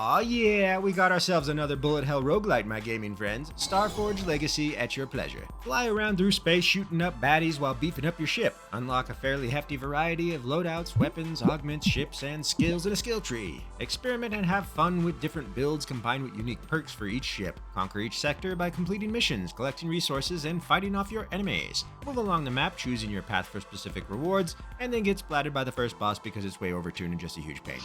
Aw yeah, we got ourselves another bullet hell roguelite, my gaming friends. Starforged Legacy at your pleasure. Fly around through space shooting up baddies while beefing up your ship. Unlock a fairly hefty variety of loadouts, weapons, augments, ships, and skills in a skill tree. Experiment and have fun with different builds combined with unique perks for each ship. Conquer each sector by completing missions, collecting resources, and fighting off your enemies. Move along the map, choosing your path for specific rewards, and then get splattered by the first boss because it's way overtuned and just a huge pain.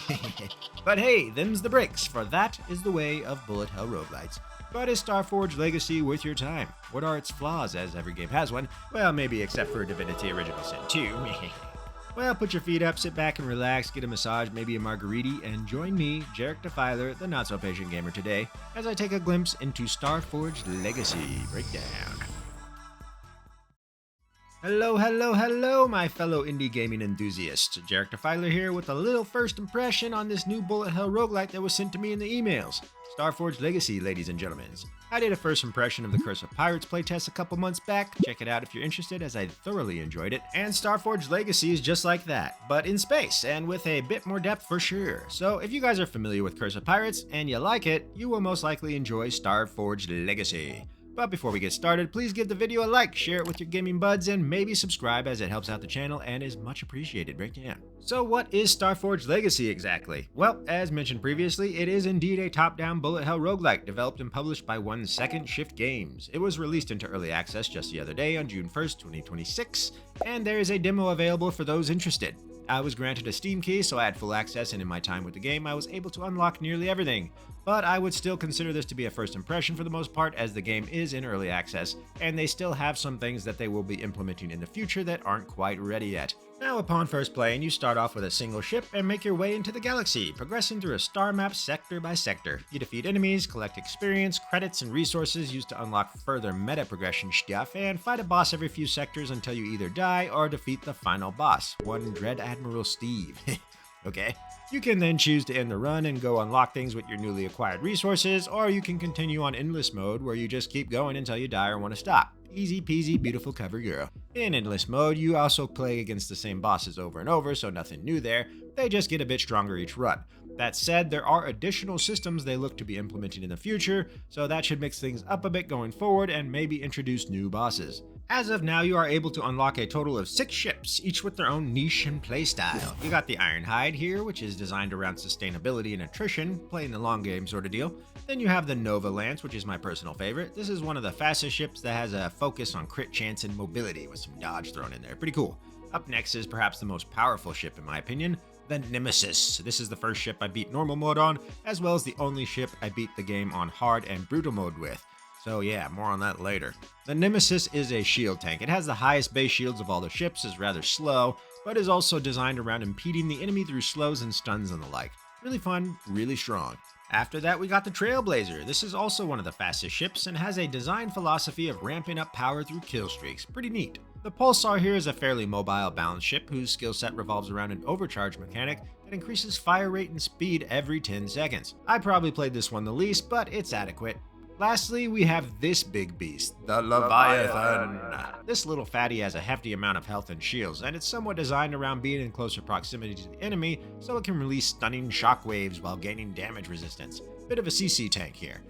But hey, them's the breaks, for that is the way of bullet hell roguelites. But is Starforged Legacy worth your time? What are its flaws, as every game has one? Well, maybe except for Divinity Original Sin 2. Well, put your feet up, sit back and relax, get a massage, maybe a margarita, and join me, Jarek Defiler, the not-so-patient gamer today, as I take a glimpse into Starforged Legacy Breakdown. Hello, my fellow indie gaming enthusiasts. Jarek Defiler here with a little first impression on this new bullet hell roguelite that was sent to me in the emails. Starforged Legacy, ladies and gentlemen. I did a first impression of the Curse of Pirates playtest a couple months back. Check it out if you're interested, as I thoroughly enjoyed it. And Starforged Legacy is just like that, but in space, and with a bit more depth for sure. So if you guys are familiar with Curse of Pirates, and you like it, you will most likely enjoy Starforged Legacy. But before we get started, please give the video a like, share it with your gaming buds, and maybe subscribe as it helps out the channel and is much appreciated. Breakdown. So what is Starforged Legacy exactly? Well, as mentioned previously, it is indeed a top-down bullet hell roguelike developed and published by Second Shift Games. It was released into early access just the other day on June 1st, 2026, and there is a demo available for those interested. I was granted a Steam key, so I had full access, and in my time with the game, I was able to unlock nearly everything. But I would still consider this to be a first impression for the most part, as the game is in early access, and they still have some things that they will be implementing in the future that aren't quite ready yet. Now, upon first playing, you start off with a single ship and make your way into the galaxy, progressing through a star map sector by sector. You defeat enemies, collect experience, credits, and resources used to unlock further meta progression stuff, and fight a boss every few sectors until you either die or defeat the final boss, one Dread Admiral Steve. Okay. You can then choose to end the run and go unlock things with your newly acquired resources, or you can continue on endless mode where you just keep going until you die or want to stop. Easy peasy, beautiful cover girl. In endless mode, you also play against the same bosses over and over, so nothing new there. They just get a bit stronger each run. That said, there are additional systems they look to be implementing in the future, so that should mix things up a bit going forward and maybe introduce new bosses. As of now, you are able to unlock a total of 6 ships, each with their own niche and playstyle. You got the Ironhide here, which is designed around sustainability and attrition, playing the long game sort of deal. Then you have the Nova Lance, which is my personal favorite. This is one of the fastest ships that has a focus on crit chance and mobility with some dodge thrown in there. Pretty cool. Up next is perhaps the most powerful ship in my opinion, the Nemesis. This is the first ship I beat normal mode on, as well as the only ship I beat the game on hard and brutal mode with. So yeah, more on that later. The Nemesis is a shield tank. It has the highest base shields of all the ships, is rather slow, but is also designed around impeding the enemy through slows and stuns and the like. Really fun, really strong. After that, we got the Trailblazer. This is also one of the fastest ships and has a design philosophy of ramping up power through kill streaks. Pretty neat. The Pulsar here is a fairly mobile balanced ship whose skill set revolves around an overcharge mechanic that increases fire rate and speed every 10 seconds. I probably played this one the least, but it's adequate. Lastly, we have this big beast, the Leviathan. This little fatty has a hefty amount of health and shields, and it's somewhat designed around being in closer proximity to the enemy, so it can release stunning shockwaves while gaining damage resistance. Bit of a CC tank here.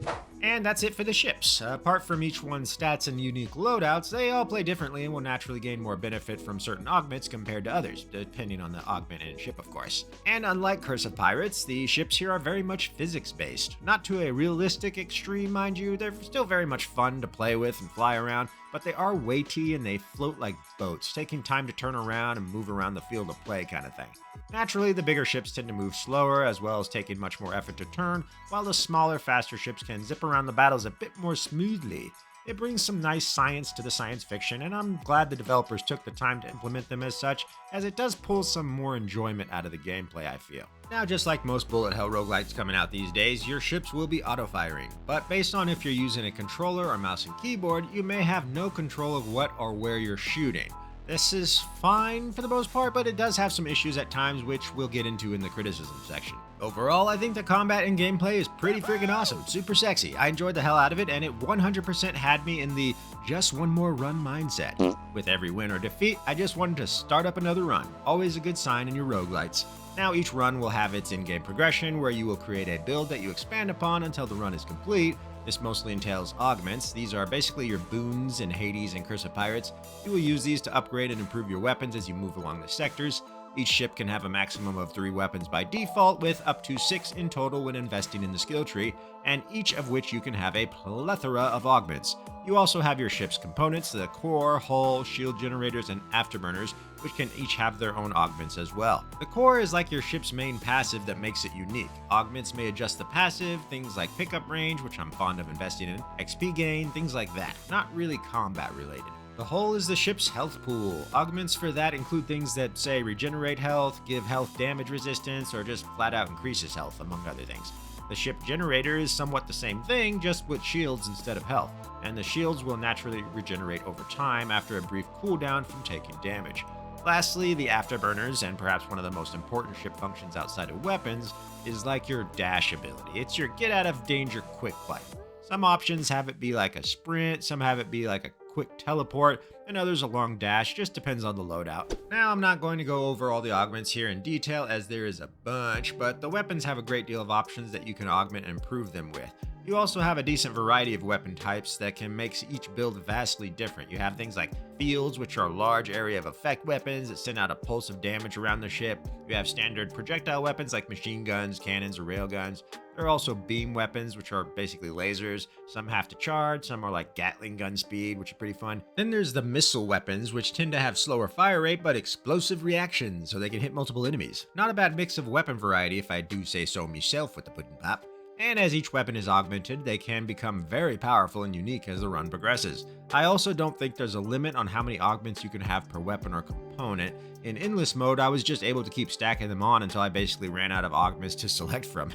And that's it for the ships. Apart from each one's stats and unique loadouts, they all play differently and will naturally gain more benefit from certain augments compared to others, depending on the augment and ship, of course. And unlike Curse of Pirates, the ships here are very much physics-based. Not to a realistic extreme, mind you, they're still very much fun to play with and fly around, but they are weighty and they float like boats, taking time to turn around and move around the field of play kind of thing. Naturally, the bigger ships tend to move slower, as well as taking much more effort to turn, while the smaller, faster ships can zip around the battles a bit more smoothly. It brings some nice science to the science fiction, and I'm glad the developers took the time to implement them as such, as it does pull some more enjoyment out of the gameplay, I feel. Now, just like most bullet hell roguelites coming out these days, your ships will be auto-firing, but based on if you're using a controller or mouse and keyboard, you may have no control of what or where you're shooting. This is fine for the most part, but it does have some issues at times, which we'll get into in the criticism section. Overall, I think the combat and gameplay is pretty freaking awesome, super sexy. I enjoyed the hell out of it, and it 100% had me in the just one more run mindset. With every win or defeat, I just wanted to start up another run. Always a good sign in your roguelites. Now each run will have its in-game progression where you will create a build that you expand upon until the run is complete. This mostly entails augments. These are basically your boons in Hades and Curse of Pirates. You will use these to upgrade and improve your weapons as you move along the sectors. Each ship can have a maximum of 3 weapons by default, with up to 6 in total when investing in the skill tree, and each of which you can have a plethora of augments. You also have your ship's components, the core, hull, shield generators, and afterburners, which can each have their own augments as well. The core is like your ship's main passive that makes it unique. Augments may adjust the passive, things like pickup range, which I'm fond of investing in, XP gain, things like that, not really combat related. The hull is the ship's health pool. Augments for that include things that say regenerate health, give health damage resistance, or just flat out increases health, among other things. The ship generator is somewhat the same thing, just with shields instead of health, and the shields will naturally regenerate over time after a brief cooldown from taking damage. Lastly, the afterburners, and perhaps one of the most important ship functions outside of weapons, is like your dash ability. It's your get out of danger quick button. Some options have it be like a sprint, some have it be like a quick teleport, and others a long dash, just depends on the loadout. Now, I'm not going to go over all the augments here in detail as there is a bunch, but the weapons have a great deal of options that you can augment and improve them with. You also have a decent variety of weapon types that can make each build vastly different. You have things like fields, which are large area of effect weapons that send out a pulse of damage around the ship. You have standard projectile weapons like machine guns, cannons, or railguns. There are also beam weapons, which are basically lasers. Some have to charge, some are like Gatling gun speed, which are pretty fun. Then there's the missile weapons, which tend to have slower fire rate but explosive reactions, so they can hit multiple enemies. Not a bad mix of weapon variety if I do say so myself with the pudding pop. And as each weapon is augmented, they can become very powerful and unique as the run progresses. I also don't think there's a limit on how many augments you can have per weapon or component. In endless mode, I was just able to keep stacking them on until I basically ran out of augments to select from.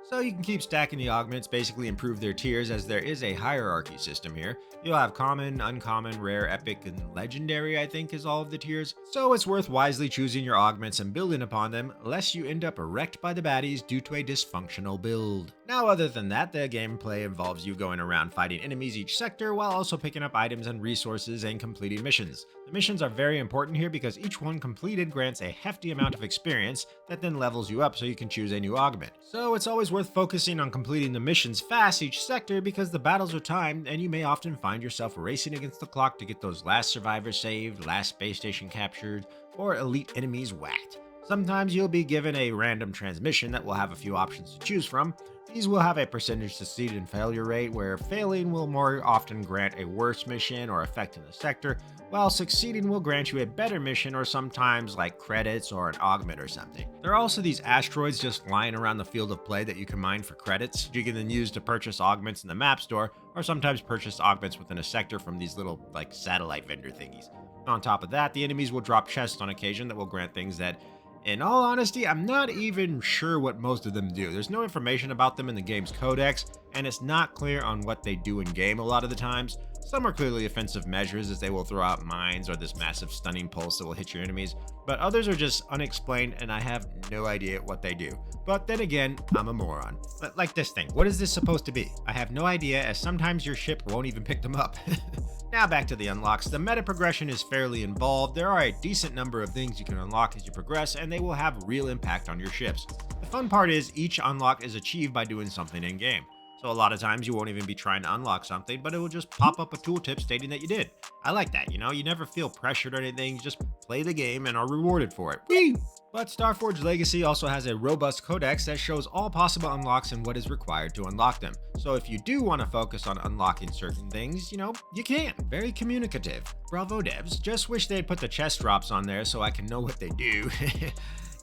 So you can keep stacking the augments, basically improve their tiers, as there is a hierarchy system here. You'll have common, uncommon, rare, epic, and legendary, I think, is all of the tiers. So it's worth wisely choosing your augments and building upon them, lest you end up wrecked by the baddies due to a dysfunctional build. Now, other than that, the gameplay involves you going around fighting enemies each sector while also picking up items and resources and completing missions. The missions are very important here because each one completed grants a hefty amount of experience that then levels you up so you can choose a new augment. So it's always worth focusing on completing the missions fast each sector because the battles are timed and you may often find yourself racing against the clock to get those last survivors saved, last space station captured, or elite enemies whacked. Sometimes you'll be given a random transmission that will have a few options to choose from. These will have a percentage succeed and failure rate, where failing will more often grant a worse mission or effect in the sector, while succeeding will grant you a better mission or sometimes like credits or an augment or something. There are also these asteroids just lying around the field of play that you can mine for credits. You can then use to purchase augments in the map store, or sometimes purchase augments within a sector from these little like satellite vendor thingies. On top of that, the enemies will drop chests on occasion that will grant things that, in all honesty, I'm not even sure what most of them do. There's no information about them in the game's Codex, and it's not clear on what they do in game a lot of the times. Some are clearly offensive measures, as they will throw out mines or this massive stunning pulse that will hit your enemies, but others are just unexplained and I have no idea what they do. But then again, I'm a moron. Like this thing, what is this supposed to be? I have no idea, as sometimes your ship won't even pick them up. Now back to the unlocks. The meta progression is fairly involved. There are a decent number of things you can unlock as you progress, and they will have real impact on your ships. The fun part is each unlock is achieved by doing something in game. So a lot of times you won't even be trying to unlock something, but it will just pop up a tooltip stating that you did. I like that, you never feel pressured or anything, you just play the game and are rewarded for it. Whee! But Starforged Legacy also has a robust codex that shows all possible unlocks and what is required to unlock them. So if you do want to focus on unlocking certain things, you can. Very communicative. Bravo devs. Just wish they'd put the chest drops on there so I can know what they do.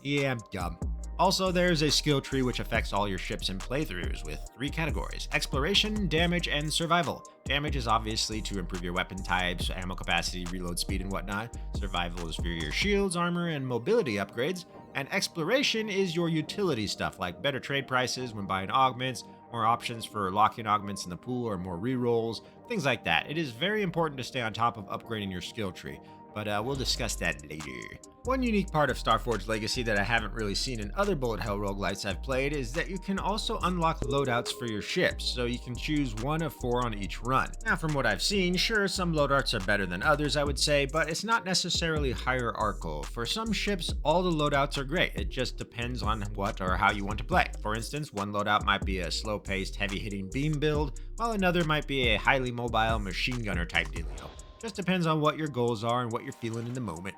Yeah, I'm dumb. Also, there's a skill tree which affects all your ships and playthroughs with 3 categories: exploration, damage, and survival. Damage is obviously to improve your weapon types, ammo capacity, reload speed, and whatnot. Survival is for your shields, armor, and mobility upgrades. And exploration is your utility stuff, like better trade prices when buying augments, more options for locking augments in the pool, or more rerolls, things like that. It is very important to stay on top of upgrading your skill tree. but we'll discuss that later. One unique part of Starforged Legacy that I haven't really seen in other bullet hell roguelites I've played is that you can also unlock loadouts for your ships, so you can choose one of 4 on each run. Now from what I've seen, sure, some loadouts are better than others I would say, but it's not necessarily hierarchical. For some ships, all the loadouts are great, it just depends on what or how you want to play. For instance, one loadout might be a slow-paced, heavy-hitting beam build, while another might be a highly mobile machine gunner type dealio. Just depends on what your goals are and what you're feeling in the moment.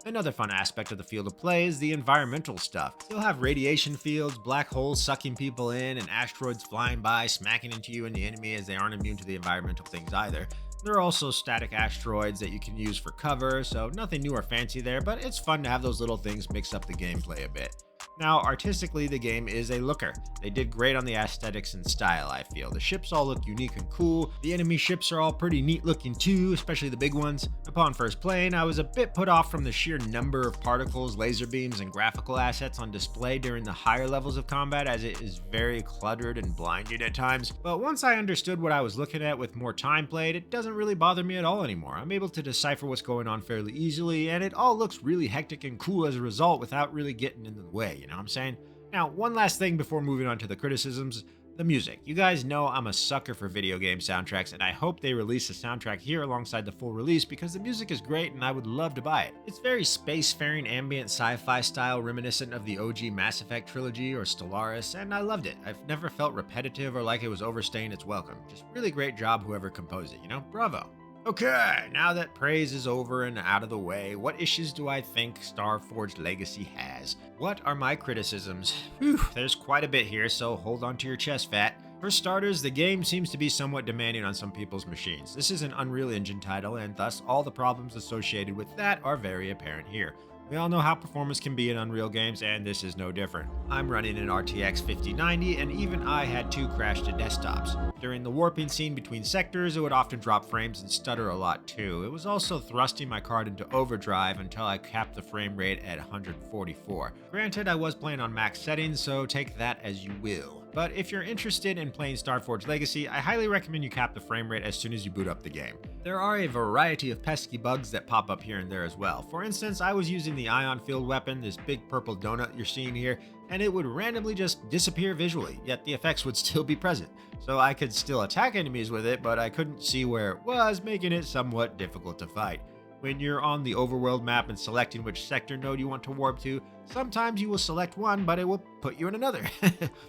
Another fun aspect of the field of play is the environmental stuff. You'll have radiation fields, black holes sucking people in, and asteroids flying by, smacking into you and the enemy as they aren't immune to the environmental things either. There are also static asteroids that you can use for cover, so nothing new or fancy there, but it's fun to have those little things mix up the gameplay a bit. Now, artistically, the game is a looker. They did great on the aesthetics and style, I feel. The ships all look unique and cool. The enemy ships are all pretty neat looking too, especially the big ones. Upon first playing, I was a bit put off from the sheer number of particles, laser beams, and graphical assets on display during the higher levels of combat, as it is very cluttered and blinding at times. But once I understood what I was looking at with more time played, it doesn't really bother me at all anymore. I'm able to decipher what's going on fairly easily, and it all looks really hectic and cool as a result without really getting in the way. You know what I'm saying? Now, one last thing before moving on to the criticisms, the music. You guys know I'm a sucker for video game soundtracks, and I hope they release a soundtrack here alongside the full release because the music is great and I would love to buy it. It's very spacefaring ambient sci-fi style, reminiscent of the OG Mass Effect trilogy or Stellaris, and I loved it. I've never felt repetitive or like it was overstaying its welcome. Just really great job whoever composed it, you know? Bravo. Okay, now that praise is over and out of the way, what issues do I think Starforged Legacy has? What are my criticisms? Whew, there's quite a bit here, so hold on to your chest fat. For starters, the game seems to be somewhat demanding on some people's machines. This is an Unreal Engine title, and thus all the problems associated with that are very apparent here. We all know how performance can be in Unreal games, and this is no different. I'm running an RTX 5090, and even I had 2 crash to desktops. During the warping scene between sectors, it would often drop frames and stutter a lot too. It was also thrusting my card into overdrive until I capped the frame rate at 144. Granted, I was playing on max settings, so take that as you will. But if you're interested in playing Starforged Legacy, I highly recommend you cap the frame rate as soon as you boot up the game. There are a variety of pesky bugs that pop up here and there as well. For instance, I was using the ion field weapon, this big purple donut you're seeing here, and it would randomly just disappear visually, yet the effects would still be present. So I could still attack enemies with it, but I couldn't see where it was, making it somewhat difficult to fight. When you're on the overworld map and selecting which sector node you want to warp to, sometimes you will select one, but it will put you in another.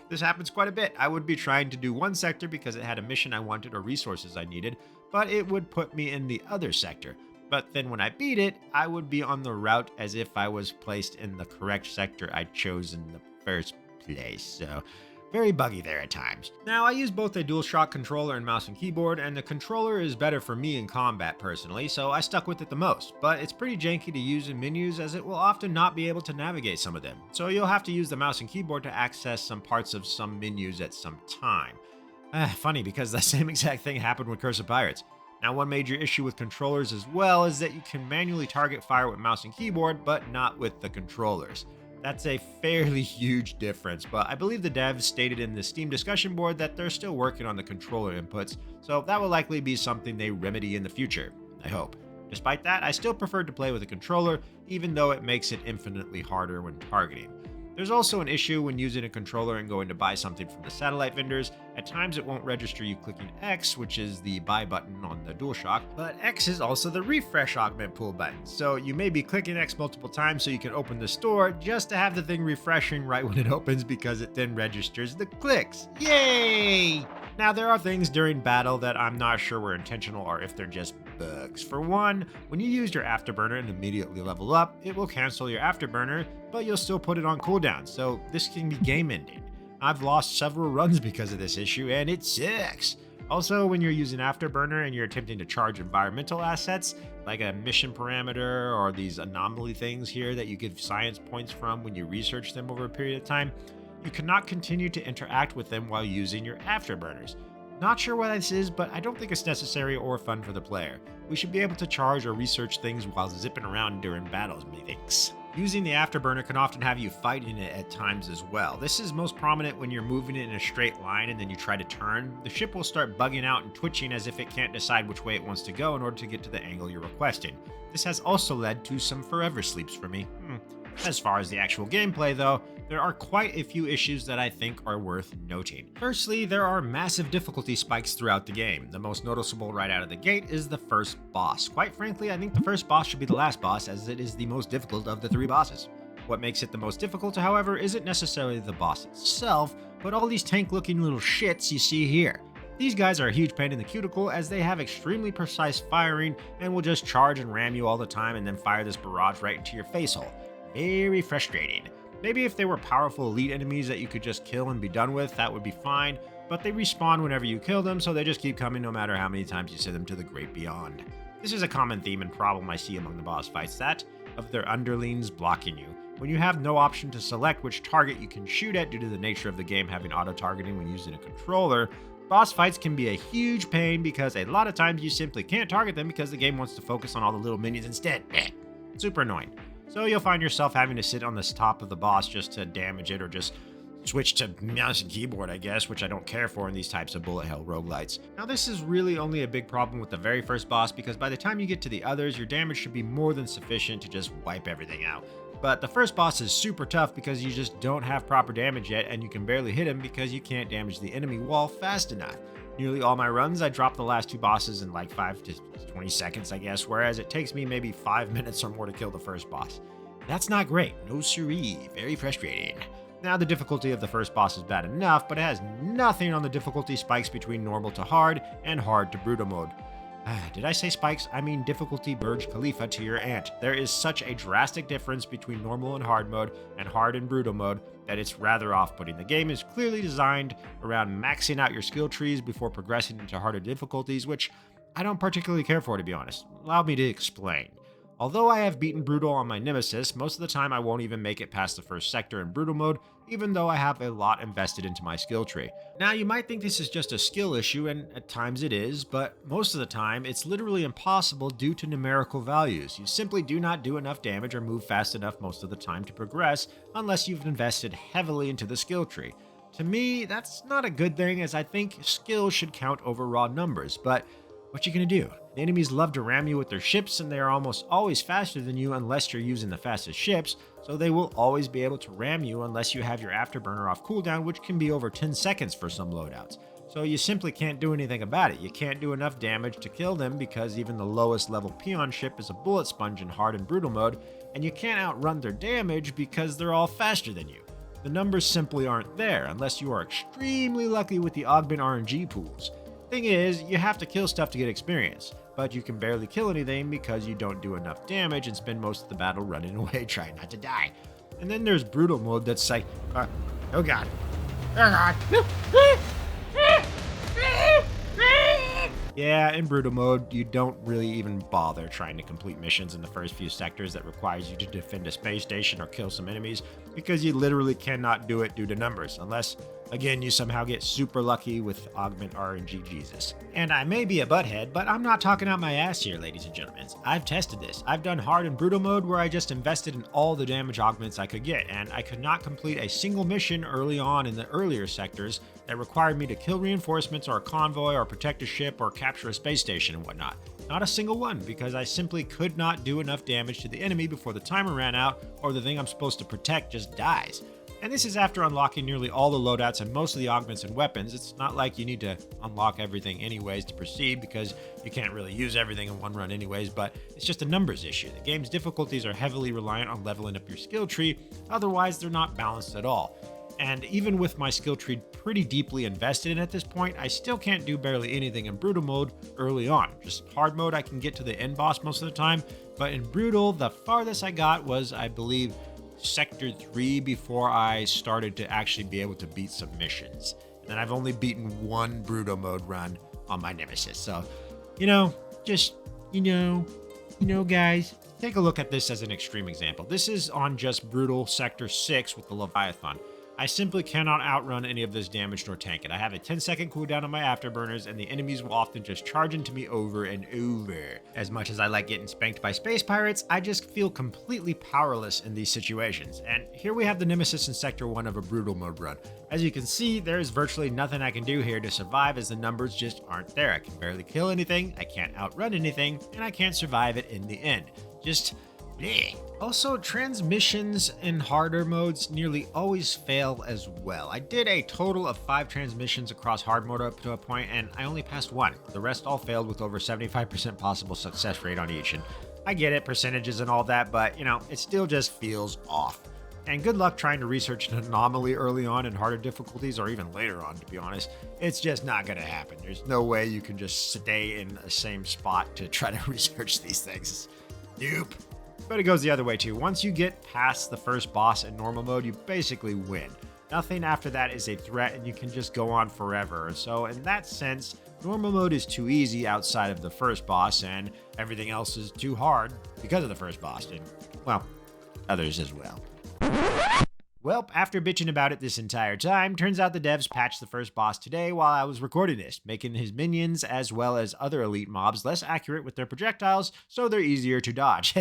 This happens quite a bit. I would be trying to do one sector because it had a mission I wanted or resources I needed, but it would put me in the other sector. But then when I beat it, I would be on the route as if I was placed in the correct sector I chose in the first place, so very buggy there at times. Now, I use both a DualShock controller and mouse and keyboard, and the controller is better for me in combat personally, so I stuck with it the most, but it's pretty janky to use in menus as it will often not be able to navigate some of them, so you'll have to use the mouse and keyboard to access some parts of some menus at some time. Funny, because the same exact thing happened with Curse of Pirates. Now, one major issue with controllers as well is that you can manually target fire with mouse and keyboard, but not with the controllers. That's a fairly huge difference, but I believe the devs stated in the Steam discussion board that they're still working on the controller inputs, so that will likely be something they remedy in the future, I hope. Despite that, I still prefer to play with a controller, even though it makes it infinitely harder when targeting. There's also an issue when using a controller and going to buy something from the satellite vendors. At times it won't register you clicking X, which is the buy button on the DualShock, but X is also the refresh augment pull button. So you may be clicking X multiple times so you can open the store just to have the thing refreshing right when it opens because it then registers the clicks. Yay! Now, there are things during battle that I'm not sure were intentional or if they're just bugs. For one, when you use your afterburner and immediately level up, it will cancel your afterburner, but you'll still put it on cooldown, so this can be game ending. I've lost several runs because of this issue, and it sucks. Also, when you're using afterburner and you're attempting to charge environmental assets, like a mission parameter or these anomaly things here that you give science points from when you research them over a period of time, you cannot continue to interact with them while using your afterburners. Not sure what this is, but I don't think it's necessary or fun for the player. We should be able to charge or research things while zipping around during battles, methinks. Using the afterburner can often have you fighting it at times as well. This is most prominent when you're moving it in a straight line and then you try to turn. The ship will start bugging out and twitching as if it can't decide which way it wants to go in order to get to the angle you're requesting. This has also led to some forever sleeps for me. As far as the actual gameplay though, there are quite a few issues that I think are worth noting. Firstly, there are massive difficulty spikes throughout the game. The most noticeable right out of the gate is the first boss. Quite frankly, I think the first boss should be the last boss, as it is the most difficult of the 3 bosses. What makes it the most difficult, however, isn't necessarily the boss itself, but all these tank-looking little shits you see here. These guys are a huge pain in the cuticle as they have extremely precise firing and will just charge and ram you all the time and then fire this barrage right into your face hole. Very frustrating. Maybe if they were powerful elite enemies that you could just kill and be done with, that would be fine, but they respawn whenever you kill them, so they just keep coming no matter how many times you send them to the great beyond. This is a common theme and problem I see among the boss fights, that of their underlings blocking you. When you have no option to select which target you can shoot at due to the nature of the game having auto-targeting when using a controller, boss fights can be a huge pain because a lot of times you simply can't target them because the game wants to focus on all the little minions instead. Super annoying. So you'll find yourself having to sit on the top of the boss just to damage it or just switch to mouse and keyboard, I guess, which I don't care for in these types of bullet hell roguelites. Now this is really only a big problem with the very first boss because by the time you get to the others, your damage should be more than sufficient to just wipe everything out. But the first boss is super tough because you just don't have proper damage yet and you can barely hit him because you can't damage the enemy wall fast enough. Nearly all my runs, I drop the last 2 bosses in like 5 to 20 seconds, I guess, whereas it takes me maybe 5 minutes or more to kill the first boss. That's not great. No siree. Very frustrating. Now, the difficulty of the first boss is bad enough, but it has nothing on the difficulty spikes between normal to hard and hard to brutal mode. Did I say spikes? I mean difficulty Burj Khalifa to your aunt. There is such a drastic difference between normal and hard mode and hard and brutal mode that it's rather off-putting. The game is clearly designed around maxing out your skill trees before progressing into harder difficulties, which I don't particularly care for, to be honest. Allow me to explain. Although I have beaten Brutal on my Nemesis, most of the time I won't even make it past the first sector in Brutal mode, even though I have a lot invested into my skill tree. Now you might think this is just a skill issue, and at times it is, but most of the time it's literally impossible due to numerical values. You simply do not do enough damage or move fast enough most of the time to progress unless you've invested heavily into the skill tree. To me, that's not a good thing, as I think skill should count over raw numbers, but what you gonna do? The enemies love to ram you with their ships, and they are almost always faster than you unless you're using the fastest ships, so they will always be able to ram you unless you have your afterburner off cooldown, which can be over 10 seconds for some loadouts. So you simply can't do anything about it. You can't do enough damage to kill them because even the lowest level peon ship is a bullet sponge in hard and brutal mode, and you can't outrun their damage because they're all faster than you. The numbers simply aren't there unless you are extremely lucky with the Augment RNG pools. Thing is, you have to kill stuff to get experience, but you can barely kill anything because you don't do enough damage and spend most of the battle running away trying not to die. And then there's brutal mode that's like, oh god, oh god. Yeah, in brutal mode, you don't really even bother trying to complete missions in the first few sectors that requires you to defend a space station or kill some enemies, because you literally cannot do it due to numbers, unless, again, you somehow get super lucky with Augment RNG Jesus. And I may be a butthead, but I'm not talking out my ass here, ladies and gentlemen. I've tested this. I've done hard and brutal mode where I just invested in all the damage augments I could get, and I could not complete a single mission early on in the earlier sectors that required me to kill reinforcements or a convoy or protect a ship or capture a space station and whatnot. Not a single one, because I simply could not do enough damage to the enemy before the timer ran out or the thing I'm supposed to protect just dies. And this is after unlocking nearly all the loadouts and most of the augments and weapons. It's not like you need to unlock everything anyways to proceed, because you can't really use everything in one run anyways, but it's just a numbers issue. The game's difficulties are heavily reliant on leveling up your skill tree, otherwise they're not balanced at all. And even with my skill tree pretty deeply invested in at this point, I still can't do barely anything in brutal mode early on. Just hard mode I can get to the end boss most of the time, but in brutal, the farthest I got was, I believe, Sector 3 before I started to actually be able to beat some missions. And I've only beaten one brutal mode run on my Nemesis. So, guys, take a look at this as an extreme example. This is on just brutal Sector 6 with the Leviathan. I simply cannot outrun any of this damage nor tank it. I have a 10-second cooldown on my afterburners, and the enemies will often just charge into me over and over. As much as I like getting spanked by space pirates, I just feel completely powerless in these situations. And here we have the Nemesis in Sector 1 of a brutal mode run. As you can see, there's virtually nothing I can do here to survive, as the numbers just aren't there. I can barely kill anything, I can't outrun anything, and I can't survive it in the end. Just bleh. Also, transmissions in harder modes nearly always fail as well. I did a total of 5 transmissions across hard mode up to a point, and I only passed 1. The rest all failed with over 75% possible success rate on each. And I get it, percentages and all that, but it still just feels off. And good luck trying to research an anomaly early on in harder difficulties, or even later on, to be honest. It's just not going to happen. There's no way you can just stay in the same spot to try to research these things. Nope. But it goes the other way too. Once you get past the first boss in normal mode, you basically win. Nothing after that is a threat, and you can just go on forever. So in that sense, normal mode is too easy outside of the first boss, and everything else is too hard because of the first boss, and, well, others as well. Well, after bitching about it this entire time, turns out the devs patched the first boss today while I was recording this, making his minions as well as other elite mobs less accurate with their projectiles, so they're easier to dodge.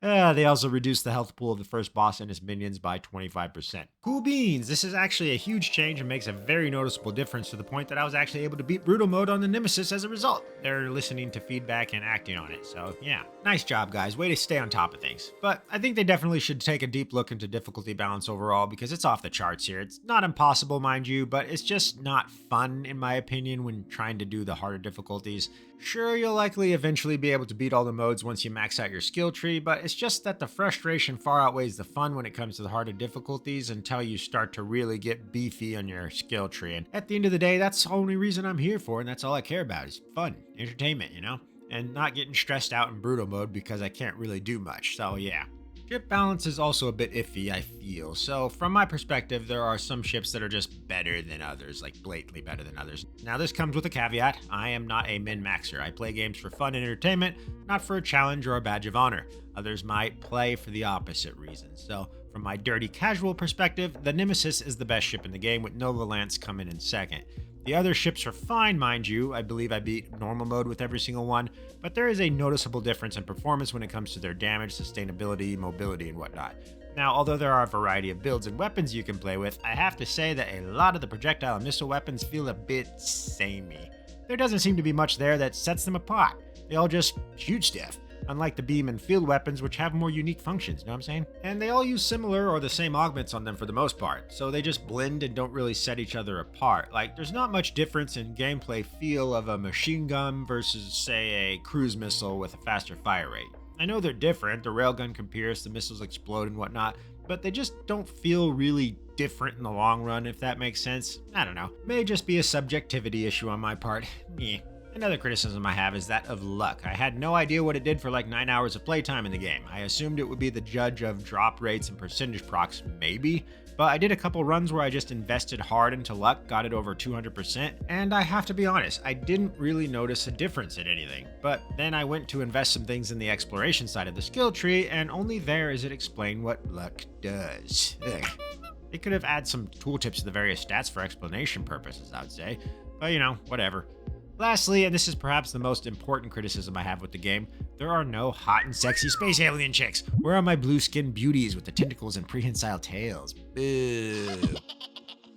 They also reduced the health pool of the first boss and his minions by 25%. Cool beans! This is actually a huge change and makes a very noticeable difference, to the point that I was actually able to beat brutal mode on the Nemesis as a result. They're listening to feedback and acting on it, so yeah. Nice job, guys. Way to stay on top of things. But I think they definitely should take a deep look into difficulty balance overall, because it's off the charts here. It's not impossible, mind you, but it's just not fun, in my opinion, when trying to do the harder difficulties. Sure, you'll likely eventually be able to beat all the modes once you max out your skill tree, but it's just that the frustration far outweighs the fun when it comes to the harder difficulties until you start to really get beefy on your skill tree. And at the end of the day, that's the only reason I'm here for, and that's all I care about, is fun, entertainment, and not getting stressed out in brutal mode because I can't really do much. So yeah. Ship balance is also a bit iffy, I feel. So from my perspective, there are some ships that are just better than others, like blatantly better than others. Now this comes with a caveat. I am not a min-maxer. I play games for fun and entertainment, not for a challenge or a badge of honor. Others might play for the opposite reasons. So from my dirty casual perspective, the Nemesis is the best ship in the game, with Nova Lance coming in second. The other ships are fine, mind you. I believe I beat normal mode with every single one, but there is a noticeable difference in performance when it comes to their damage, sustainability, mobility, and whatnot. Now, although there are a variety of builds and weapons you can play with, I have to say that a lot of the projectile and missile weapons feel a bit samey. There doesn't seem to be much there that sets them apart. They all just shoot stuff, unlike the beam and field weapons, which have more unique functions, know what I'm saying? And they all use similar or the same augments on them for the most part, so they just blend and don't really set each other apart. Like, there's not much difference in gameplay feel of a machine gun versus, say, a cruise missile with a faster fire rate. I know they're different, the railgun can pierce, the missiles explode and whatnot, but they just don't feel really different in the long run, if that makes sense. I don't know. May just be a subjectivity issue on my part. Meh. Another criticism I have is that of luck. I had no idea what it did for like 9 hours of playtime in the game. I assumed it would be the judge of drop rates and percentage procs, maybe, but I did a couple runs where I just invested hard into luck, got it over 200%, and I have to be honest, I didn't really notice a difference in anything. But then I went to invest some things in the exploration side of the skill tree, and only there is it explained what luck does. Ugh. They could have added some tooltips to the various stats for explanation purposes, I would say, but whatever. Lastly, and this is perhaps the most important criticism I have with the game, there are no hot and sexy space alien chicks. Where are my blue-skinned beauties with the tentacles and prehensile tails? Boo.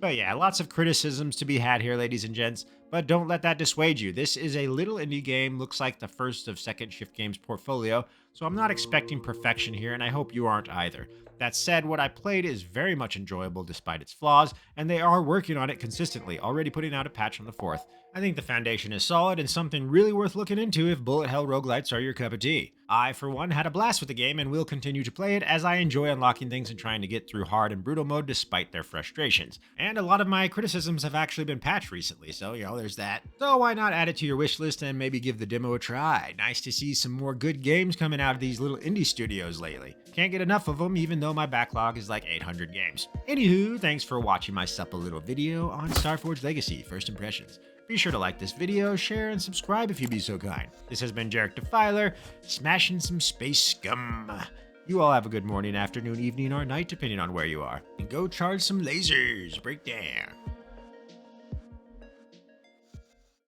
But yeah, lots of criticisms to be had here, ladies and gents, but don't let that dissuade you. This is a little indie game, looks like the first of Second Shift Games' portfolio, so I'm not expecting perfection here, and I hope you aren't either. That said, what I played is very much enjoyable despite its flaws, and they are working on it consistently, already putting out a patch on the 4th. I think the foundation is solid and something really worth looking into if bullet hell roguelites are your cup of tea. I, for one, had a blast with the game and will continue to play it as I enjoy unlocking things and trying to get through hard and brutal mode despite their frustrations. And a lot of my criticisms have actually been patched recently, so there's that. So why not add it to your wish list and maybe give the demo a try? Nice to see some more good games coming out of these little indie studios lately. Can't get enough of them, even though my backlog is like 800 games. Anywho, thanks for watching my supple little video on Starforged Legacy First Impressions. Be sure to like this video, share, and subscribe if you'd be so kind. This has been Jarek Defiler, smashing some space scum. You all have a good morning, afternoon, evening, or night, depending on where you are. And go charge some lasers. Breakdown.